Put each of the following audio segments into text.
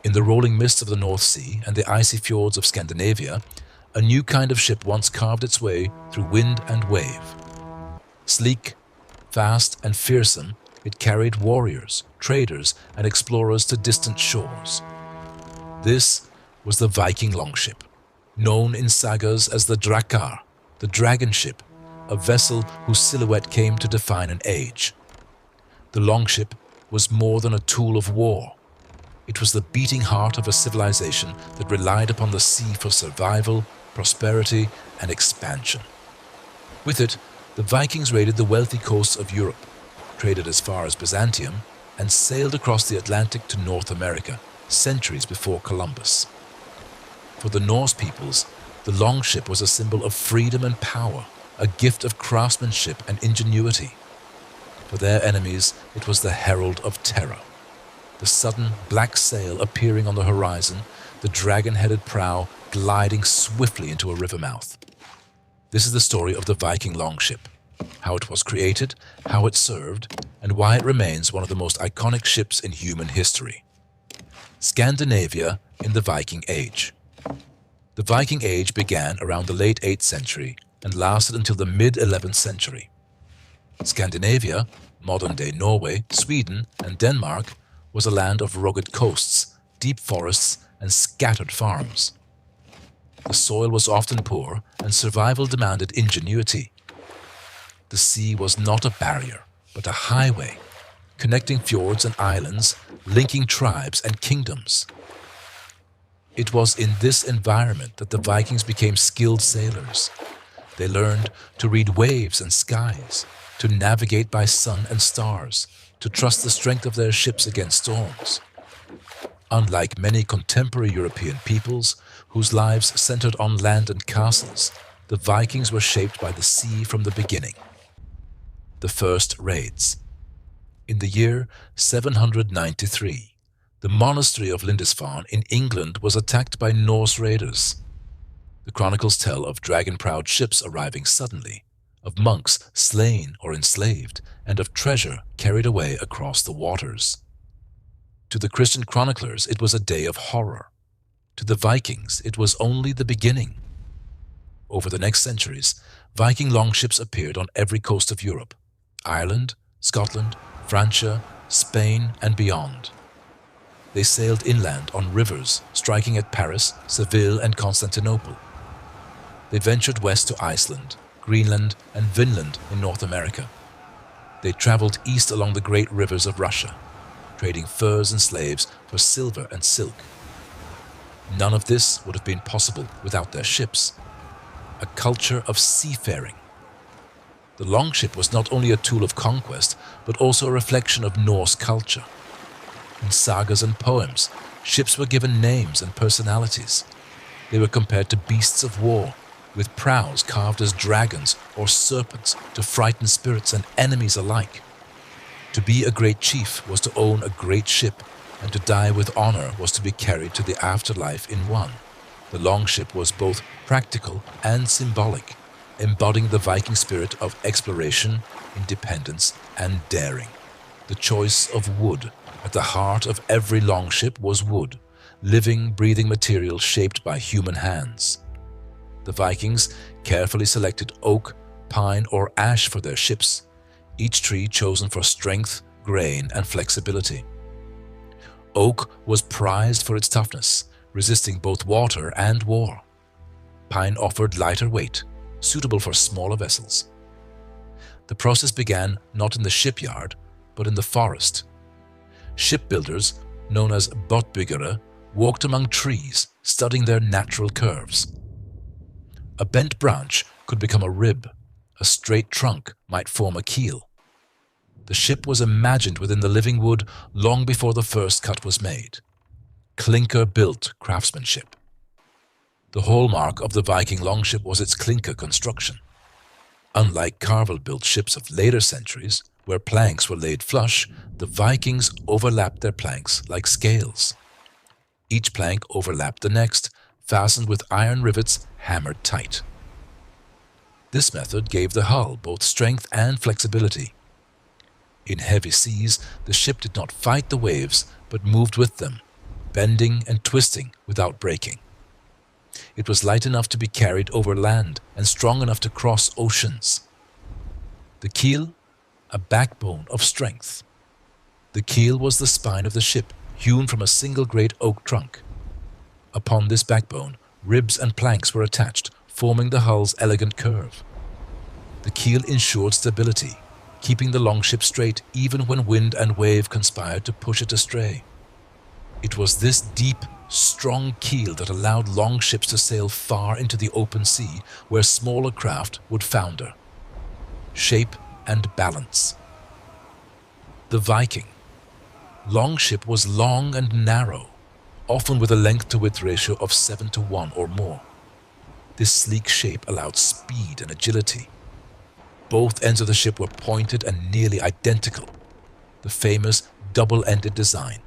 In the rolling mists of the North Sea and the icy fjords of Scandinavia, a new kind of ship once carved its way through wind and wave. Sleek, fast, and fearsome, it carried warriors, traders, and explorers to distant shores. This was the Viking Longship, known in sagas as the Drakar, the dragon ship, a vessel whose silhouette came to define an age. The longship was more than a tool of war. It was the beating heart of a civilization that relied upon the sea for survival, prosperity, and expansion. With it, the Vikings raided the wealthy coasts of Europe, traded as far as Byzantium, and sailed across the Atlantic to North America, centuries before Columbus. For the Norse peoples, the longship was a symbol of freedom and power, a gift of craftsmanship and ingenuity. For their enemies, it was the herald of terror. The sudden black sail appearing on the horizon, the dragon-headed prow gliding swiftly into a river mouth. This is the story of the Viking longship, how it was created, how it served, and why it remains one of the most iconic ships in human history. Scandinavia in the Viking Age. The Viking Age began around the late 8th century and lasted until the mid-11th century. Scandinavia, modern-day Norway, Sweden, and Denmark, was a land of rugged coasts, deep forests, and scattered farms. The soil was often poor, and survival demanded ingenuity. The sea was not a barrier, but a highway, connecting fjords and islands, linking tribes and kingdoms. It was in this environment that the Vikings became skilled sailors. They learned to read waves and skies, to navigate by sun and stars, to trust the strength of their ships against storms. Unlike many contemporary European peoples, whose lives centered on land and castles, the Vikings were shaped by the sea from the beginning. The first raids. In the year 793, the monastery of Lindisfarne in England was attacked by Norse raiders. The chronicles tell of dragon-prowed ships arriving suddenly, of monks slain or enslaved, and of treasure carried away across the waters. To the Christian chroniclers, it was a day of horror. To the Vikings, it was only the beginning. Over the next centuries, Viking longships appeared on every coast of Europe, Ireland, Scotland, Francia, Spain, and beyond. They sailed inland on rivers, striking at Paris, Seville, and Constantinople. They ventured west to Iceland, Greenland, and Vinland in North America. They traveled east along the great rivers of Russia, trading furs and slaves for silver and silk. None of this would have been possible without their ships. A culture of seafaring. The longship was not only a tool of conquest, but also a reflection of Norse culture. In sagas and poems, ships were given names and personalities. They were compared to beasts of war, with prows carved as dragons or serpents to frighten spirits and enemies alike. To be a great chief was to own a great ship, and to die with honor was to be carried to the afterlife in one. The longship was both practical and symbolic, embodying the Viking spirit of exploration, independence, and daring. The choice of wood. At the heart of every longship was wood, living, breathing material shaped by human hands. The Vikings carefully selected oak, pine, or ash for their ships, each tree chosen for strength, grain, and flexibility. Oak was prized for its toughness, resisting both water and war. Pine offered lighter weight, suitable for smaller vessels. The process began not in the shipyard, but in the forest. Shipbuilders, known as båtbyggare, walked among trees, studying their natural curves. A bent branch could become a rib, a straight trunk might form a keel. The ship was imagined within the living wood long before the first cut was made. Clinker-built craftsmanship. The hallmark of the Viking longship was its clinker construction. Unlike carvel-built ships of later centuries, where planks were laid flush, the Vikings overlapped their planks like scales. Each plank overlapped the next, fastened with iron rivets hammered tight. This method gave the hull both strength and flexibility. In heavy seas, the ship did not fight the waves, but moved with them, bending and twisting without breaking. It was light enough to be carried over land and strong enough to cross oceans. The keel, a backbone of strength. The keel was the spine of the ship, hewn from a single great oak trunk. Upon this backbone, ribs and planks were attached, forming the hull's elegant curve. The keel ensured stability, keeping the longship straight even when wind and wave conspired to push it astray. It was this deep, strong keel that allowed longships to sail far into the open sea where smaller craft would founder. Shape and balance. The Viking. Longship was long and narrow, often with a length-to-width ratio of 7:1 or more. This sleek shape allowed speed and agility. Both ends of the ship were pointed and nearly identical, the famous double-ended design.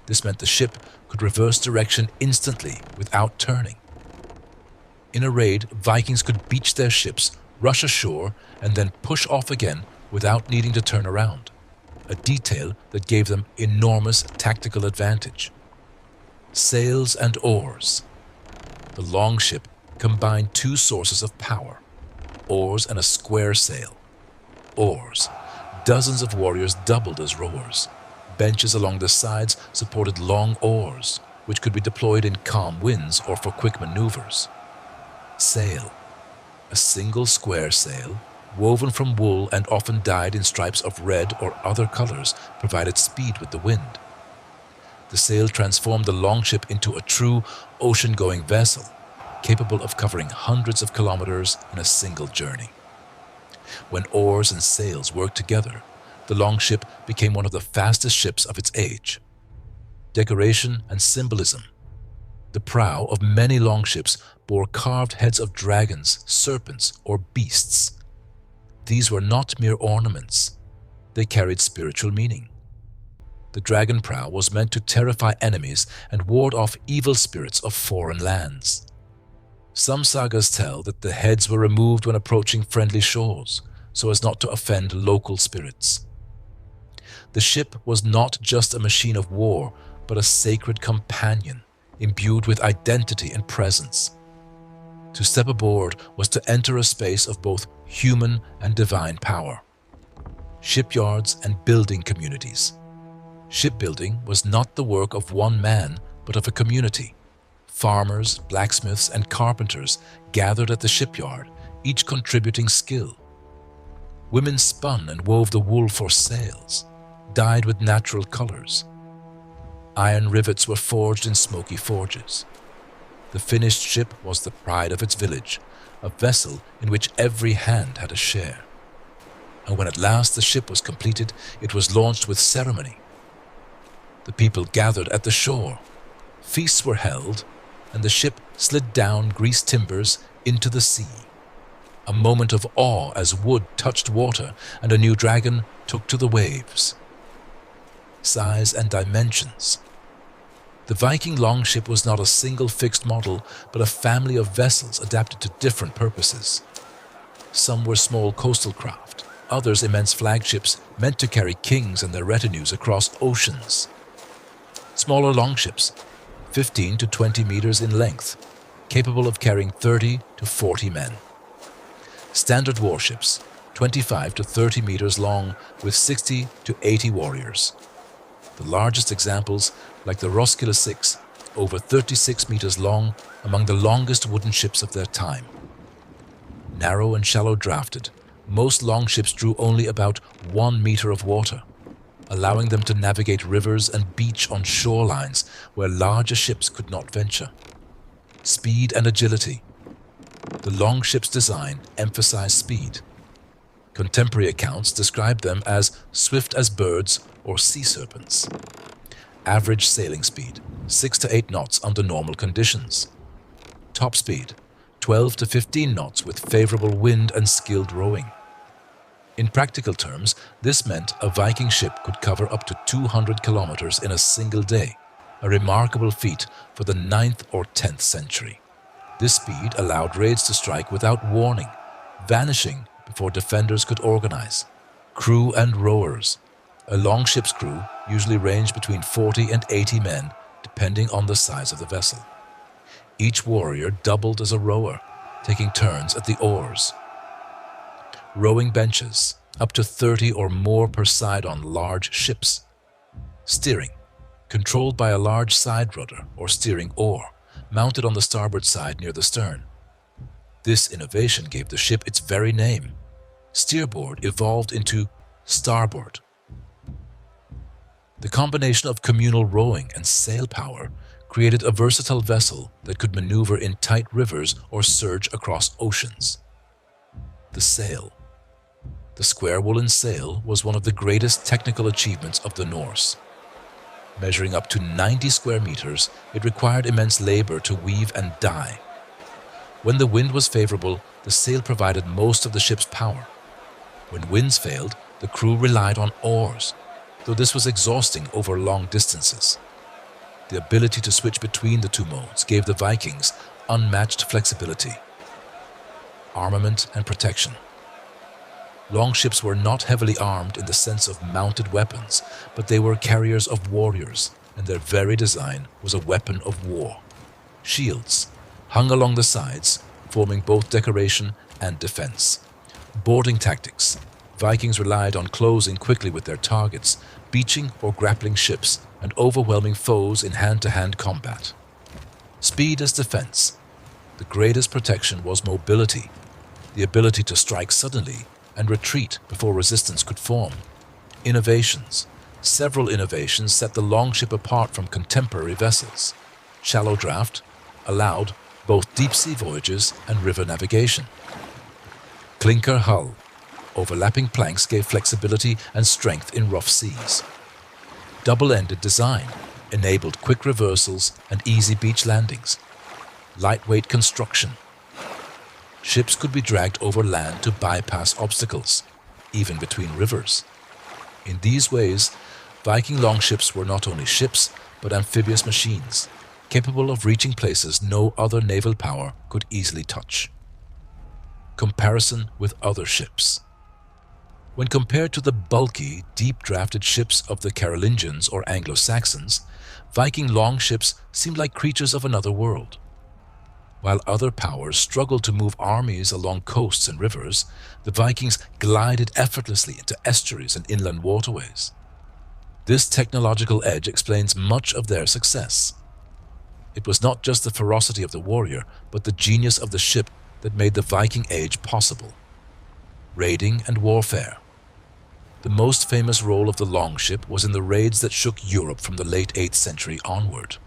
This meant the ship could reverse direction instantly without turning. In a raid, Vikings could beach their ships, rush ashore, and then push off again without needing to turn around, a detail that gave them enormous tactical advantage. Sails and oars. The longship combined two sources of power, oars and a square sail. Oars. Dozens of warriors doubled as rowers. Benches along the sides supported long oars, which could be deployed in calm winds or for quick maneuvers. Sail. A single square sail, woven from wool and often dyed in stripes of red or other colors, provided speed with the wind. The sail transformed the longship into a true ocean-going vessel, capable of covering hundreds of kilometers in a single journey. When oars and sails worked together, the longship became one of the fastest ships of its age. Decoration and symbolism. The prow of many longships bore carved heads of dragons, serpents, or beasts. These were not mere ornaments. They carried spiritual meaning. The dragon prow was meant to terrify enemies and ward off evil spirits of foreign lands. Some sagas tell that the heads were removed when approaching friendly shores, so as not to offend local spirits. The ship was not just a machine of war, but a sacred companion, imbued with identity and presence. To step aboard was to enter a space of both human and divine power. Shipyards and building communities. Shipbuilding was not the work of one man, but of a community. Farmers, blacksmiths, and carpenters gathered at the shipyard, each contributing skill. Women spun and wove the wool for sails, dyed with natural colors. Iron rivets were forged in smoky forges. The finished ship was the pride of its village, a vessel in which every hand had a share. And when at last the ship was completed, it was launched with ceremony. The people gathered at the shore. Feasts were held, and the ship slid down greased timbers into the sea. A moment of awe as wood touched water and a new dragon took to the waves. Size and dimensions. The Viking longship was not a single fixed model, but a family of vessels adapted to different purposes. Some were small coastal craft, others immense flagships meant to carry kings and their retinues across oceans. Smaller longships, 15 to 20 meters in length, capable of carrying 30 to 40 men. Standard warships, 25 to 30 meters long with 60 to 80 warriors. The largest examples, like the Roskilde 6, over 36 meters long, among the longest wooden ships of their time. Narrow and shallow drafted, most longships drew only about 1 meter of water, allowing them to navigate rivers and beach on shorelines where larger ships could not venture. Speed and agility. The longship's design emphasized speed. Contemporary accounts describe them as swift as birds or sea serpents. Average sailing speed, 6 to 8 knots under normal conditions. Top speed, 12 to 15 knots with favorable wind and skilled rowing. In practical terms, this meant a Viking ship could cover up to 200 kilometers in a single day, a remarkable feat for the 9th or 10th century. This speed allowed raids to strike without warning, vanishing before defenders could organize. Crew and rowers. A longship's crew usually ranged between 40 and 80 men, depending on the size of the vessel. Each warrior doubled as a rower, taking turns at the oars. Rowing benches, up to 30 or more per side on large ships. Steering, controlled by a large side rudder or steering oar, mounted on the starboard side near the stern. This innovation gave the ship its very name. Steerboard evolved into starboard. The combination of communal rowing and sail power created a versatile vessel that could maneuver in tight rivers or surge across oceans. The sail. The square woolen sail was one of the greatest technical achievements of the Norse. Measuring up to 90 square meters, it required immense labor to weave and dye. When the wind was favorable, the sail provided most of the ship's power. When winds failed, the crew relied on oars, though this was exhausting over long distances. The ability to switch between the two modes gave the Vikings unmatched flexibility. Armament and protection. Longships were not heavily armed in the sense of mounted weapons, but they were carriers of warriors, and their very design was a weapon of war. Shields hung along the sides, forming both decoration and defense. Boarding tactics. Vikings relied on closing quickly with their targets, beaching or grappling ships, and overwhelming foes in hand-to-hand combat. Speed as defense. The greatest protection was mobility, the ability to strike suddenly and retreat before resistance could form. Innovations. Several innovations set the longship apart from contemporary vessels. Shallow draft allowed both deep-sea voyages and river navigation. Clinker hull. Overlapping planks gave flexibility and strength in rough seas. Double-ended design enabled quick reversals and easy beach landings. Lightweight construction. Ships could be dragged over land to bypass obstacles, even between rivers. In these ways, Viking longships were not only ships, but amphibious machines, capable of reaching places no other naval power could easily touch. Comparison with other ships. When compared to the bulky, deep-drafted ships of the Carolingians or Anglo-Saxons, Viking longships seemed like creatures of another world. While other powers struggled to move armies along coasts and rivers, the Vikings glided effortlessly into estuaries and inland waterways. This technological edge explains much of their success. It was not just the ferocity of the warrior, but the genius of the ship that made the Viking Age possible. Raiding and warfare. The most famous role of the longship was in the raids that shook Europe from the late 8th century onward.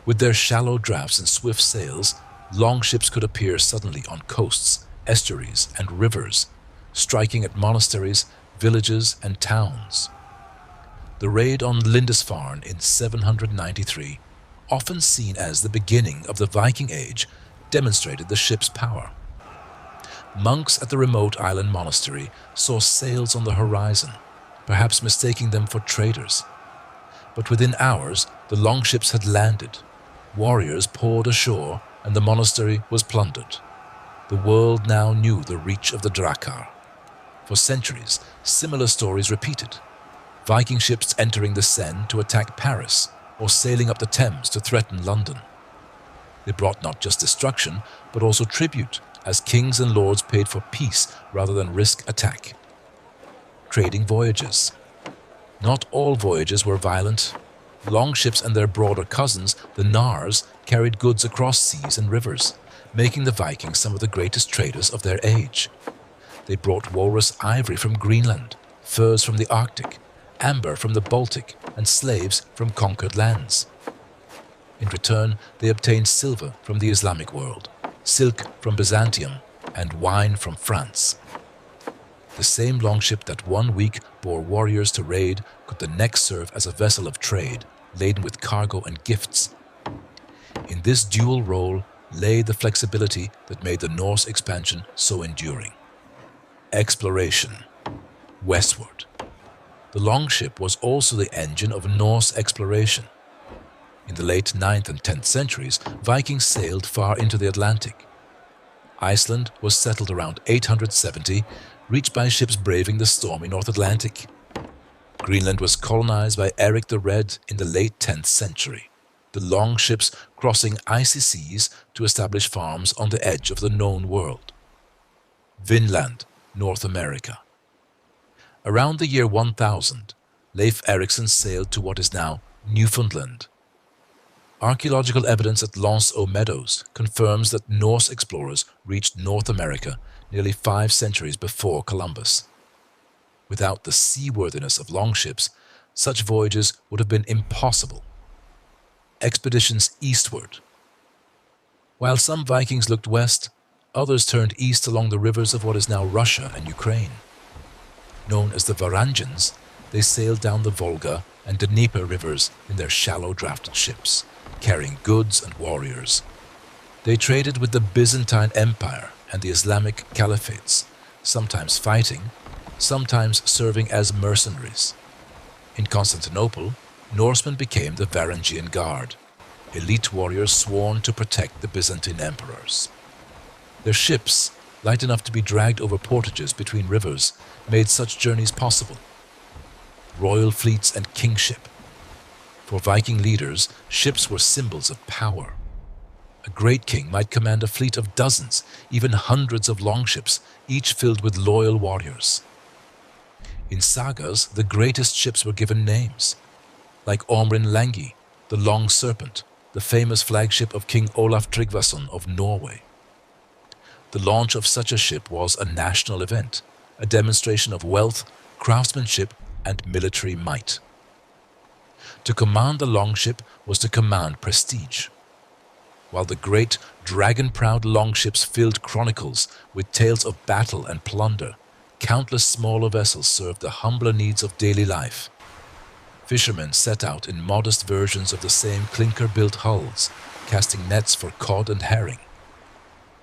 With their shallow drafts and swift sails, longships could appear suddenly on coasts, estuaries, and rivers, striking at monasteries, villages, and towns. The raid on Lindisfarne in 793, often seen as the beginning of the Viking Age, demonstrated the ship's power. Monks at the remote island monastery saw sails on the horizon, perhaps mistaking them for traders. But within hours, the longships had landed. Warriors poured ashore, and the monastery was plundered. The world now knew the reach of the Drakar. For centuries, similar stories repeated. Viking ships entering the Seine to attack Paris, or sailing up the Thames to threaten London. They brought not just destruction, but also tribute, as kings and lords paid for peace rather than risk attack. Trading voyages. Not all voyages were violent. Longships and their broader cousins, the Nars, carried goods across seas and rivers, making the Vikings some of the greatest traders of their age. They brought walrus ivory from Greenland, furs from the Arctic, amber from the Baltic, and slaves from conquered lands. In return, they obtained silver from the Islamic world, silk from Byzantium, and wine from France. The same longship that one week bore warriors to raid could the next serve as a vessel of trade, laden with cargo and gifts. In this dual role lay the flexibility that made the Norse expansion so enduring. Exploration. Westward. The longship was also the engine of Norse exploration. In the late 9th and 10th centuries, Vikings sailed far into the Atlantic. Iceland was settled around 870, reached by ships braving the stormy North Atlantic. Greenland was colonized by Eric the Red in the late 10th century, the longships crossing icy seas to establish farms on the edge of the known world. Vinland, North America. Around the year 1000, Leif Erikson sailed to what is now Newfoundland. Archaeological evidence at L'Anse aux Meadows confirms that Norse explorers reached North America nearly 5 centuries before Columbus. Without the seaworthiness of longships, such voyages would have been impossible. Expeditions eastward. While some Vikings looked west, others turned east along the rivers of what is now Russia and Ukraine. Known as the Varangians, they sailed down the Volga and Dnieper rivers in their shallow drafted ships, carrying goods and warriors. They traded with the Byzantine Empire and the Islamic caliphates, sometimes fighting, sometimes serving as mercenaries. In Constantinople, Norsemen became the Varangian Guard, elite warriors sworn to protect the Byzantine emperors. Their ships, light enough to be dragged over portages between rivers, made such journeys possible. Royal fleets and kingship. For Viking leaders, ships were symbols of power. A great king might command a fleet of dozens, even hundreds of longships, each filled with loyal warriors. In sagas, the greatest ships were given names, like Ormrin Langi, the Long Serpent, the famous flagship of King Olaf Tryggvason of Norway. The launch of such a ship was a national event, a demonstration of wealth, craftsmanship, and military might. To command the longship was to command prestige. While the great dragon-prowed longships filled chronicles with tales of battle and plunder, countless smaller vessels served the humbler needs of daily life. Fishermen set out in modest versions of the same clinker-built hulls, casting nets for cod and herring.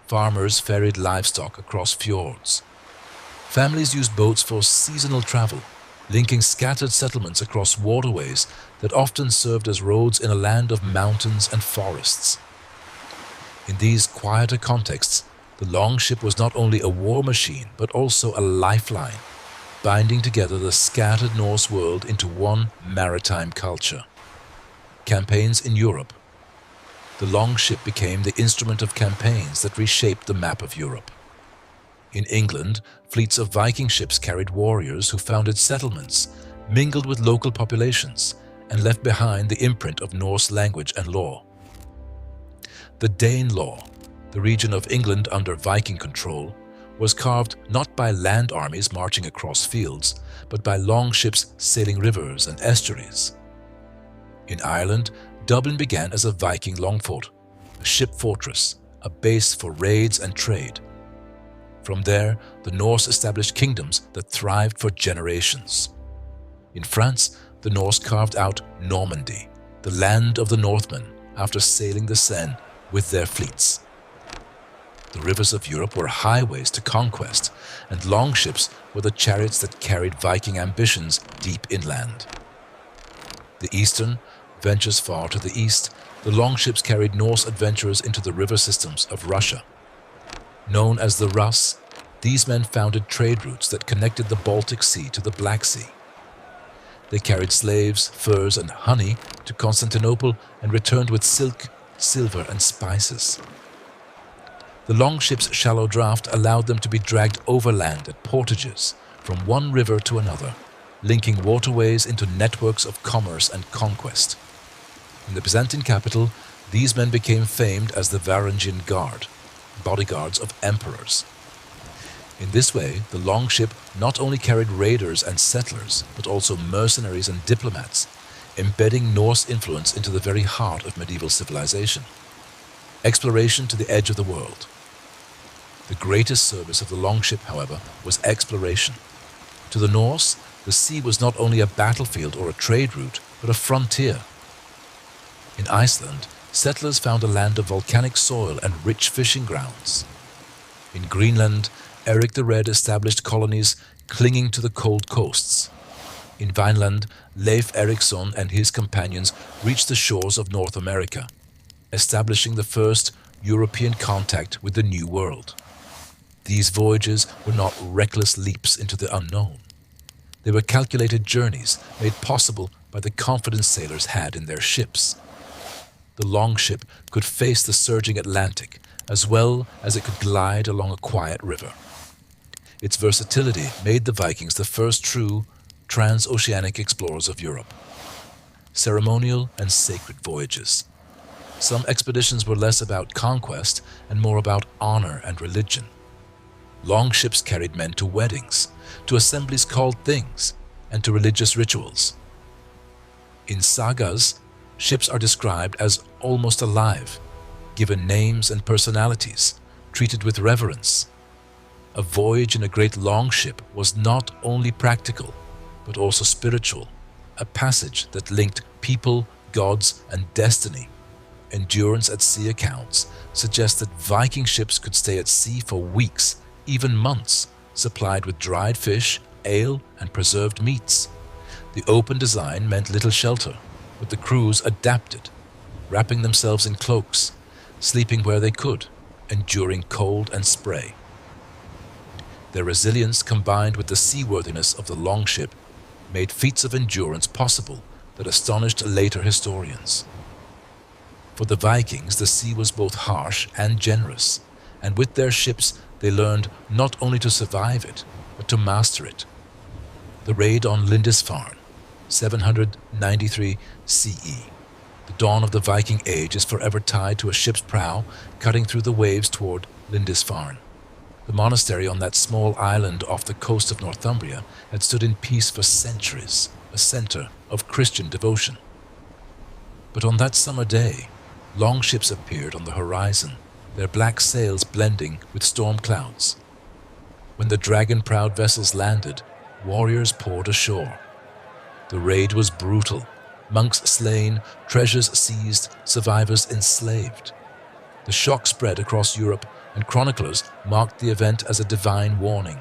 Farmers ferried livestock across fjords. Families used boats for seasonal travel, linking scattered settlements across waterways that often served as roads in a land of mountains and forests. In these quieter contexts, the longship was not only a war machine but also a lifeline, binding together the scattered Norse world into one maritime culture. Campaigns in Europe. The longship became the instrument of campaigns that reshaped the map of Europe. In England, fleets of Viking ships carried warriors who founded settlements, mingled with local populations, and left behind the imprint of Norse language and law. The Danelaw, the region of England under Viking control, was carved not by land armies marching across fields, but by longships sailing rivers and estuaries. In Ireland, Dublin began as a Viking longfort, a ship fortress, a base for raids and trade. From there, the Norse established kingdoms that thrived for generations. In France, the Norse carved out Normandy, the land of the Northmen, after sailing the Seine with their fleets. The rivers of Europe were highways to conquest, and longships were the chariots that carried Viking ambitions deep inland. The Eastern ventures far to the east, the longships carried Norse adventurers into the river systems of Russia. Known as the Rus, these men founded trade routes that connected the Baltic Sea to the Black Sea. They carried slaves, furs, and honey to Constantinople and returned with silk, silver, and spices. The longship's shallow draft allowed them to be dragged overland at portages, from one river to another, linking waterways into networks of commerce and conquest. In the Byzantine capital, these men became famed as the Varangian Guard, bodyguards of emperors. In this way, the longship not only carried raiders and settlers, but also mercenaries and diplomats, embedding Norse influence into the very heart of medieval civilization. Exploration to the edge of the world. The greatest service of the longship, however, was exploration. To the Norse, the sea was not only a battlefield or a trade route, but a frontier. In Iceland, settlers found a land of volcanic soil and rich fishing grounds. In Greenland, Eric the Red established colonies clinging to the cold coasts. In Vinland, Leif Erikson and his companions reached the shores of North America, establishing the first European contact with the New World. These voyages were not reckless leaps into the unknown. They were calculated journeys made possible by the confidence sailors had in their ships. The longship could face the surging Atlantic as well as it could glide along a quiet river. Its versatility made the Vikings the first true transoceanic explorers of Europe. Ceremonial and sacred voyages. Some expeditions were less about conquest and more about honor and religion. Longships carried men to weddings, to assemblies called things, and to religious rituals. In sagas, ships are described as almost alive, given names and personalities, treated with reverence. A voyage in a great longship was not only practical, but also spiritual, a passage that linked people, gods, and destiny. Endurance at sea accounts suggest that Viking ships could stay at sea for weeks, even months, supplied with dried fish, ale, and preserved meats. The open design meant little shelter, but the crews adapted, wrapping themselves in cloaks, sleeping where they could, enduring cold and spray. Their resilience combined with the seaworthiness of the longship made feats of endurance possible that astonished later historians. For the Vikings, the sea was both harsh and generous, and with their ships they learned not only to survive it, but to master it. The raid on Lindisfarne, 793 CE. The dawn of the Viking Age is forever tied to a ship's prow cutting through the waves toward Lindisfarne. The monastery on that small island off the coast of Northumbria had stood in peace for centuries, a center of Christian devotion. But on that summer day, longships appeared on the horizon, their black sails blending with storm clouds. When the dragon-prowed vessels landed, warriors poured ashore. The raid was brutal. Monks slain, treasures seized, survivors enslaved. The shock spread across Europe, and chroniclers marked the event as a divine warning.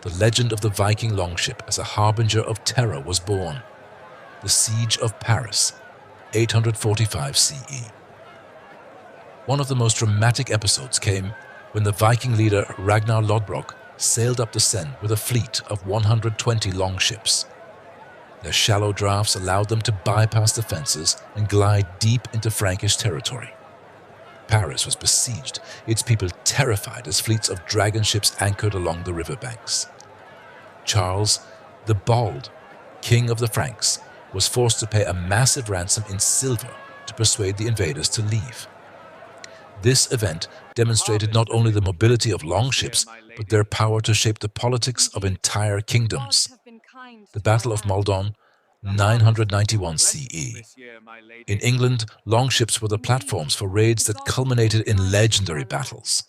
The legend of the Viking longship as a harbinger of terror was born. The Siege of Paris, 845 CE. One of the most dramatic episodes came when the Viking leader Ragnar Lodbrok sailed up the Seine with a fleet of 120 longships. Their shallow drafts allowed them to bypass defenses and glide deep into Frankish territory. Paris was besieged, its people terrified as fleets of dragon ships anchored along the riverbanks. Charles the Bald, king of the Franks, was forced to pay a massive ransom in silver to persuade the invaders to leave. This event demonstrated not only the mobility of longships, but their power to shape the politics of entire kingdoms. The Battle of Maldon, 991 CE. In England, longships were the platforms for raids that culminated in legendary battles.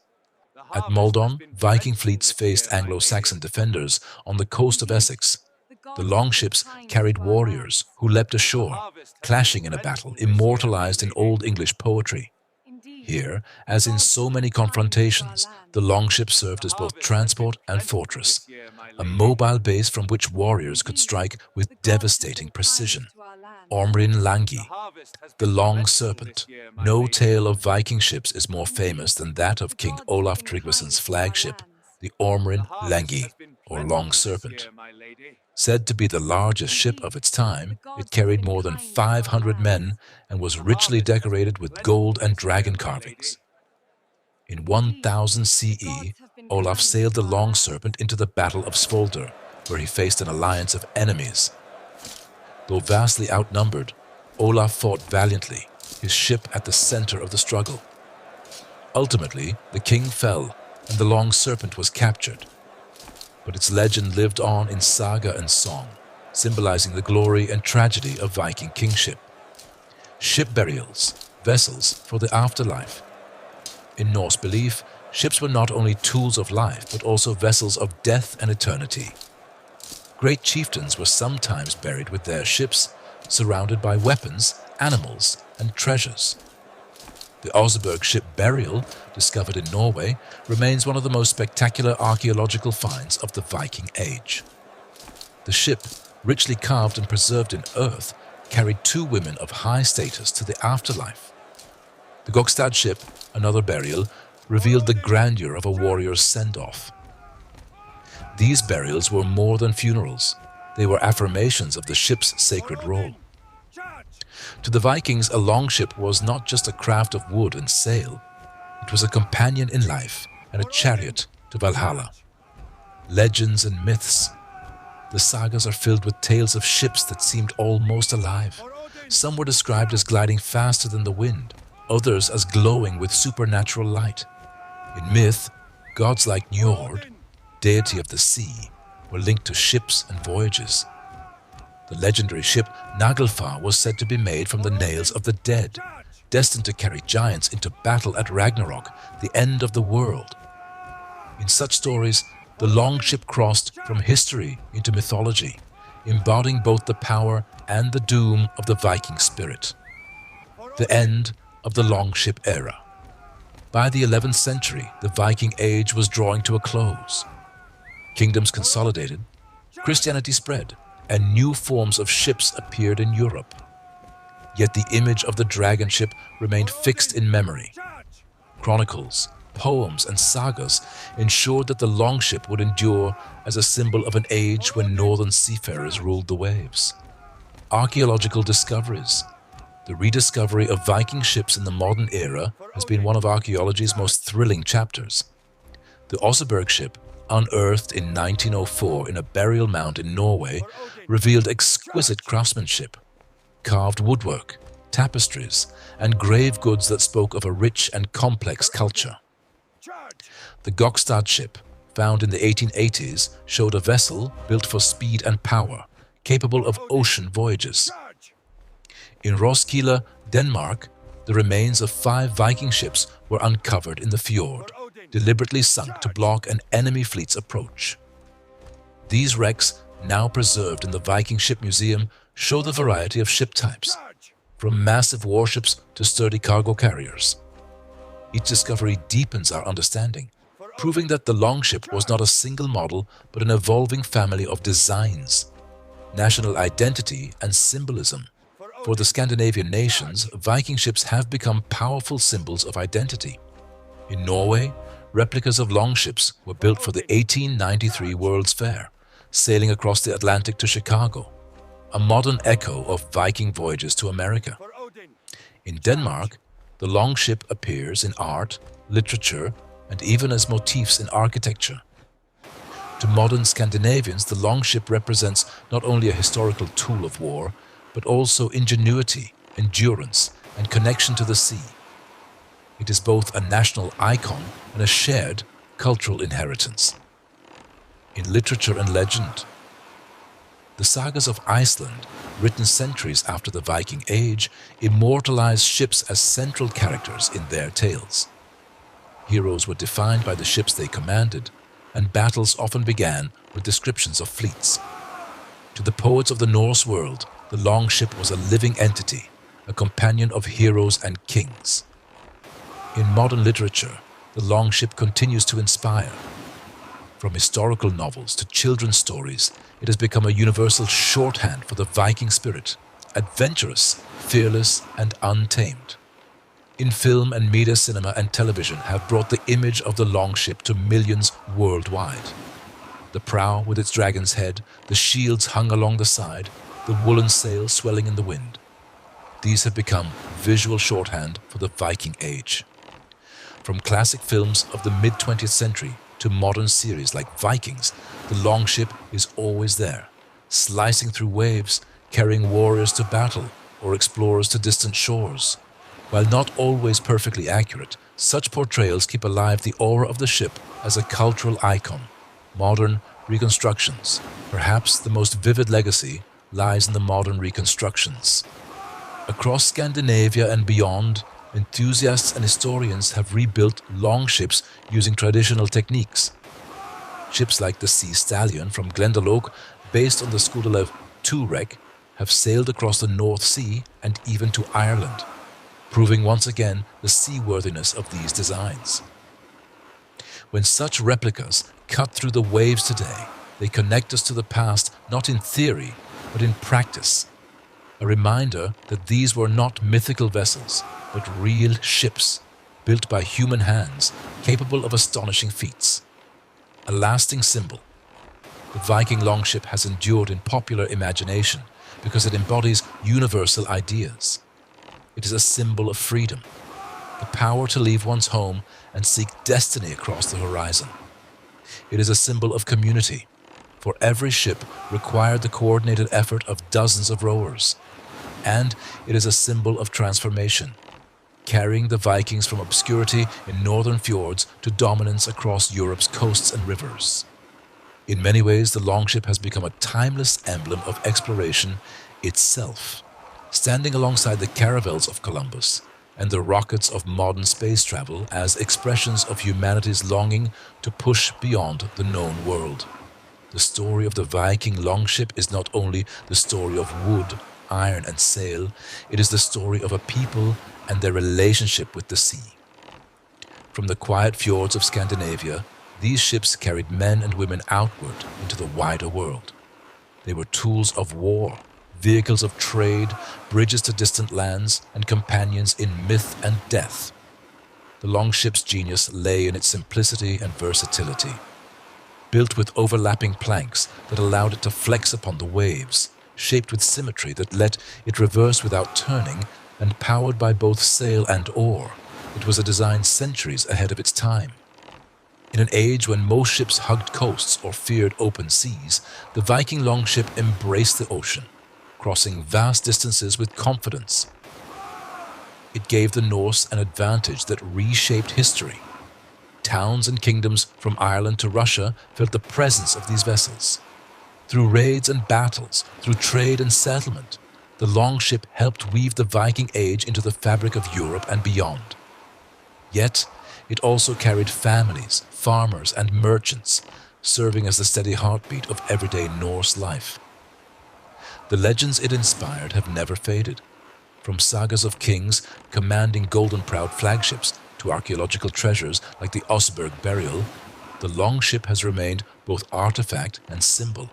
At Maldon, Viking fleets faced Anglo-Saxon defenders on the coast of Essex. The longships carried warriors who leapt ashore, clashing in a battle immortalized in Old English poetry. Here, as in so many confrontations, the longship served as both transport and fortress, a mobile base from which warriors could strike with devastating precision. Ormrin Langi, the Long Serpent. No tale of Viking ships is more famous than that of King Olaf Tryggvason's flagship, the Ormrin Langi, or Long Serpent. Said to be the largest ship of its time, it carried more than 500 men and was richly decorated with gold and dragon carvings. In 1000 CE, Olaf sailed the Long Serpent into the Battle of Svolder, where he faced an alliance of enemies. Though vastly outnumbered, Olaf fought valiantly, his ship at the center of the struggle. Ultimately, the king fell, and the Long Serpent was captured. But its legend lived on in saga and song, symbolizing the glory and tragedy of Viking kingship. Ship burials, vessels for the afterlife. In Norse belief, ships were not only tools of life, but also vessels of death and eternity. Great chieftains were sometimes buried with their ships, surrounded by weapons, animals, and treasures. The Oseberg ship burial, discovered in Norway, remains one of the most spectacular archaeological finds of the Viking Age. The ship, richly carved and preserved in earth, carried two women of high status to the afterlife. The Gokstad ship, another burial, revealed the grandeur of a warrior's send-off. These burials were more than funerals. They were affirmations of the ship's sacred role. To the Vikings, a longship was not just a craft of wood and sail. It was a companion in life and a chariot to Valhalla. Legends and myths. The sagas are filled with tales of ships that seemed almost alive. Some were described as gliding faster than the wind, others as glowing with supernatural light. In myth, gods like Njord, deity of the sea, were linked to ships and voyages. The legendary ship Naglfar was said to be made from the nails of the dead, destined to carry giants into battle at Ragnarok, the end of the world. In such stories, the longship crossed from history into mythology, embodying both the power and the doom of the Viking spirit. The end of the longship era. By the 11th century, the Viking Age was drawing to a close. Kingdoms consolidated, Christianity spread, and new forms of ships appeared in Europe. Yet the image of the dragon ship remained fixed in memory. Chronicles, poems, and sagas ensured that the longship would endure as a symbol of an age when northern seafarers ruled the waves. Archaeological discoveries. The rediscovery of Viking ships in the modern era has been one of archaeology's most thrilling chapters. The Oseberg ship, unearthed in 1904 in a burial mound in Norway, revealed exquisite craftsmanship, carved woodwork, tapestries, and grave goods that spoke of a rich and complex culture. The Gokstad ship, found in the 1880s, showed a vessel built for speed and power, capable of ocean voyages. In Roskilde, Denmark, the remains of 5 Viking ships were uncovered in the fjord, deliberately sunk to block an enemy fleet's approach. These wrecks, now preserved in the Viking Ship Museum, show the variety of ship types, from massive warships to sturdy cargo carriers. Each discovery deepens our understanding, proving that the longship was not a single model but an evolving family of designs, national identity, and symbolism. For the Scandinavian nations, Viking ships have become powerful symbols of identity. In Norway, replicas of longships were built for the 1893 World's Fair, sailing across the Atlantic to Chicago, a modern echo of Viking voyages to America. In Denmark, the longship appears in art, literature, and even as motifs in architecture. To modern Scandinavians, the longship represents not only a historical tool of war, but also ingenuity, endurance, and connection to the sea. It is both a national icon and a shared cultural inheritance. In literature and legend, the sagas of Iceland, written centuries after the Viking Age, immortalize ships as central characters in their tales. Heroes were defined by the ships they commanded, and battles often began with descriptions of fleets. To the poets of the Norse world, the longship was a living entity, a companion of heroes and kings. In modern literature, the longship continues to inspire. From historical novels to children's stories, it has become a universal shorthand for the Viking spirit, adventurous, fearless, and untamed. In film and media, cinema and television have brought the image of the longship to millions worldwide. The prow with its dragon's head, the shields hung along the side, the woolen sails swelling in the wind. These have become visual shorthand for the Viking Age. From classic films of the mid-20th century to modern series like Vikings, the longship is always there, slicing through waves, carrying warriors to battle or explorers to distant shores. While not always perfectly accurate, such portrayals keep alive the aura of the ship as a cultural icon. Modern reconstructions, perhaps the most vivid legacy, lies in the modern reconstructions. Across Scandinavia and beyond, enthusiasts and historians have rebuilt longships using traditional techniques. Ships like the Sea Stallion from Glendalough, based on the Skudelev II wreck, have sailed across the North Sea and even to Ireland, proving once again the seaworthiness of these designs. When such replicas cut through the waves today, they connect us to the past not in theory, but in practice. A reminder that these were not mythical vessels, but real ships, built by human hands, capable of astonishing feats. A lasting symbol. The Viking longship has endured in popular imagination because it embodies universal ideas. It is a symbol of freedom, the power to leave one's home and seek destiny across the horizon. It is a symbol of community, for every ship required the coordinated effort of dozens of rowers. And it is a symbol of transformation, carrying the Vikings from obscurity in northern fjords to dominance across Europe's coasts and rivers. In many ways, the longship has become a timeless emblem of exploration itself, standing alongside the caravels of Columbus and the rockets of modern space travel as expressions of humanity's longing to push beyond the known world. The story of the Viking longship is not only the story of wood, iron and sail, it is the story of a people and their relationship with the sea. From the quiet fjords of Scandinavia, these ships carried men and women outward into the wider world. They were tools of war, vehicles of trade, bridges to distant lands, and companions in myth and death. The longship's genius lay in its simplicity and versatility. Built with overlapping planks that allowed it to flex upon the waves, shaped with symmetry that let it reverse without turning, and powered by both sail and oar, it was a design centuries ahead of its time. In an age when most ships hugged coasts or feared open seas, the Viking longship embraced the ocean, crossing vast distances with confidence. It gave the Norse an advantage that reshaped history. Towns and kingdoms from Ireland to Russia felt the presence of these vessels. Through raids and battles, through trade and settlement, the longship helped weave the Viking age into the fabric of Europe and beyond. Yet, it also carried families, farmers, and merchants, serving as the steady heartbeat of everyday Norse life. The legends it inspired have never faded. From sagas of kings commanding golden-prowed flagships to archaeological treasures like the Osberg burial, the longship has remained both artifact and symbol.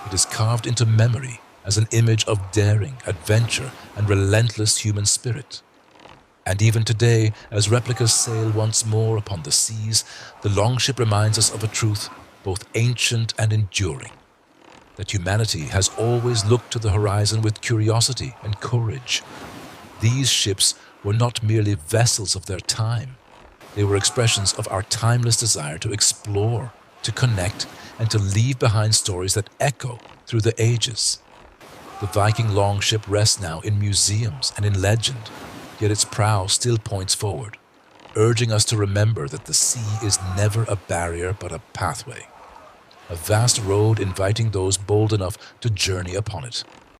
It is carved into memory as an image of daring, adventure, and relentless human spirit. And even today, as replicas sail once more upon the seas, the longship reminds us of a truth both ancient and enduring, that humanity has always looked to the horizon with curiosity and courage. These ships were not merely vessels of their time. They were expressions of our timeless desire to explore, to connect, and to leave behind stories that echo through the ages. The Viking longship rests now in museums and in legend, yet its prow still points forward, urging us to remember that the sea is never a barrier but a pathway, a vast road inviting those bold enough to journey upon it.